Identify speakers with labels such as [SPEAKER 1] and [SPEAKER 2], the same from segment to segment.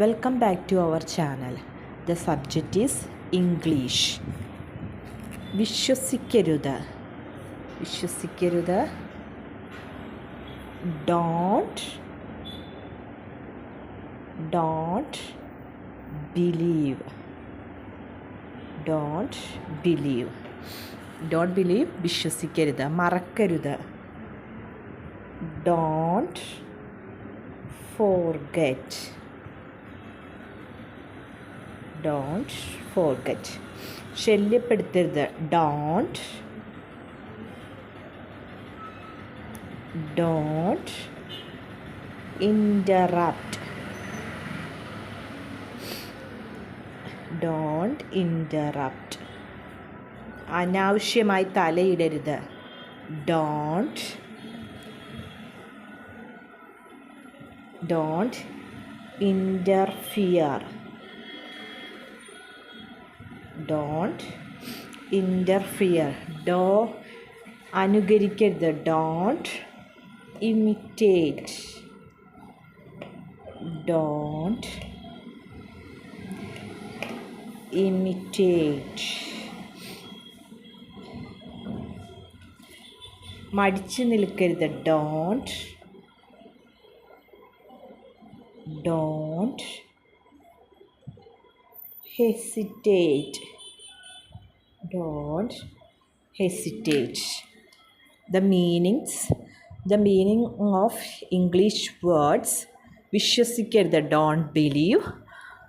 [SPEAKER 1] Welcome back to our channel. The subject is English. വിശ്വസിക്കരുത്. Don't believe. Don't believe വിശ്വസിക്കരുത്, മറക്കരുത്. Don't forget. ശല്യപ്പെടുത്തരുത്. Don't interrupt. അനാവശ്യമായി തലയിടരുത്. Don't interfere. അനുകരിക്കരുത്. Don't imitate. മടിച്ചു നിൽക്കരുത്. Don't hesitate. The meaning of English words: വിശ്വസിക്കരുത്, don't believe.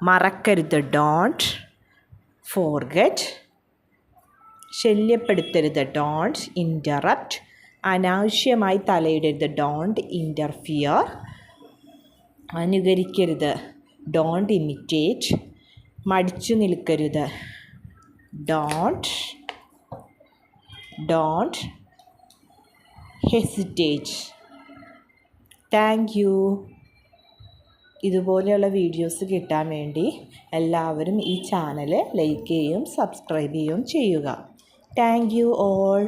[SPEAKER 1] മറക്കരുത്, don't forget. ശല്യപ്പെടുത്തരുത്, don't interrupt. അനാവശ്യമായി തലയിടരുത്, don't interfere. അനുകരിക്കരുത്, don't imitate. മടിച്ചു നിൽക്കരുത്, don't hesitate. Thank you. ഇതുപോലെയുള്ള വീഡിയോസ് കിട്ടാൻ വേണ്ടി എല്ലാവരും ഈ ചാനൽ ലൈക്ക് ചെയ്യുകയും സബ്സ്ക്രൈബ് ചെയ്യുകയും ചെയ്യുക. Thank you all.